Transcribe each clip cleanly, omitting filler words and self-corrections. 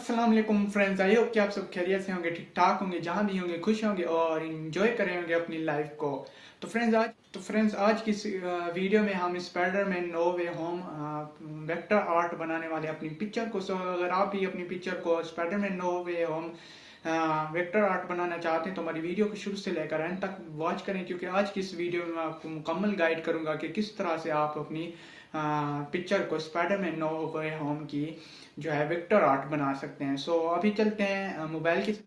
अस्सलाम वालेकुम friends. I hope कि आप सब खैरियत से होंगे, ठीक ठाक होंगे, जहां भी होंगे खुश होंगे और इंजॉय करे होंगे अपनी लाइफ को। तो फ्रेंड्स आज की इस वीडियो में हम स्पाइडरमैन नो वे होम वेक्टर आर्ट बनाने वाले अपनी पिक्चर को। सो अगर आप भी अपनी पिक्चर को स्पाइडरमैन नो वे होम वेक्टर आर्ट बनाना चाहते हैं तो हमारी वीडियो को शुरू से लेकर एंड तक वॉच करें, क्योंकि आज की इस वीडियो में मैं आपको मुकम्मल गाइड करूंगा कि किस तरह से आप अपनी पिक्चर को स्पाइडरमैन नो वे होम की जो है वेक्टर आर्ट बना सकते हैं। सो अभी चलते हैं मोबाइल की।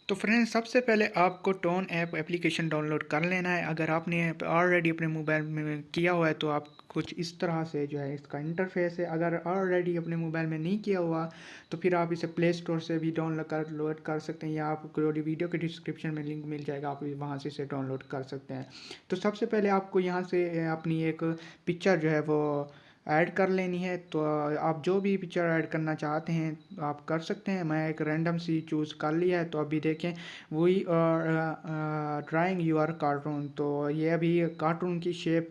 तो फ्रेंड्स सबसे पहले आपको टोन ऐप एप्लीकेशन डाउनलोड कर लेना है। अगर आपने ऑलरेडी अपने मोबाइल में किया हुआ है तो आप कुछ इस तरह से जो है इसका इंटरफेस है। अगर ऑलरेडी अपने मोबाइल में नहीं किया हुआ तो फिर आप इसे प्ले स्टोर से भी डाउनलोड कर सकते हैं, या आपको वीडियो के डिस्क्रिप्शन में लिंक मिल जाएगा, आप वहाँ से इसे डाउनलोड कर सकते हैं। तो सबसे पहले आपको यहाँ से अपनी एक पिक्चर जो है वो ऐड कर लेनी है। तो आप जो भी पिक्चर ऐड करना चाहते हैं आप कर सकते हैं। मैं एक रैंडम सी चूज़ कर लिया है। तो अभी देखें वही ड्राइंग यूर कार्टून, तो ये अभी कार्टून की शेप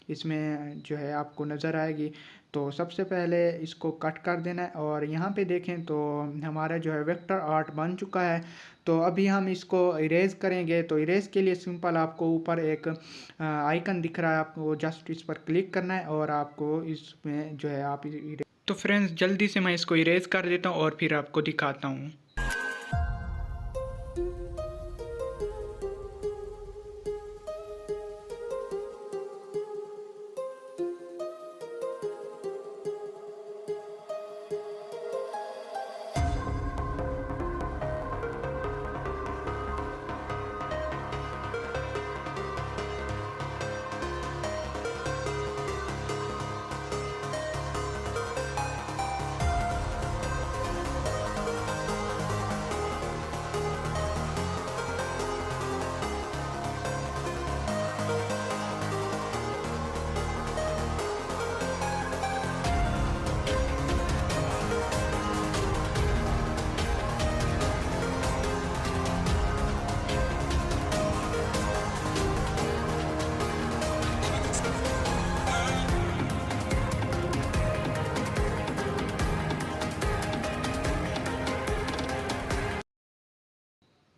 इसमें जो है आपको नज़र आएगी। तो सबसे पहले इसको कट कर देना है और यहाँ पे देखें तो हमारा जो है वेक्टर आर्ट बन चुका है। तो अभी हम इसको इरेज करेंगे। तो इरेज के लिए सिंपल आपको ऊपर एक आइकन दिख रहा है, आपको जस्ट इस पर क्लिक करना है और आपको इसमें जो है आप तो फ्रेंड्स जल्दी से मैं इसको इरेज कर देता हूँ और फिर आपको दिखाता हूँ।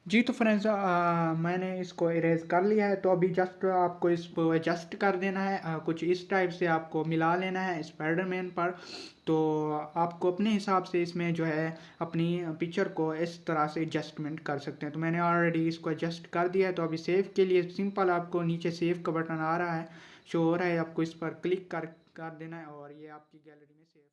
जी तो फ्रेंड्स मैंने इसको इरेज कर लिया है। तो अभी जस्ट आपको इसको एडजस्ट कर देना है, कुछ इस टाइप से आपको मिला लेना है स्पाइडरमैन पर। तो आपको अपने हिसाब से इसमें जो है अपनी पिक्चर को इस तरह से एडजस्टमेंट कर सकते हैं। तो मैंने ऑलरेडी इसको एडजस्ट कर दिया है। तो अभी सेव के लिए सिंपल आपको नीचे सेव का बटन आ रहा है, शो हो रहा है, आपको इस पर क्लिक कर देना है और ये आपकी गैलरी में सेव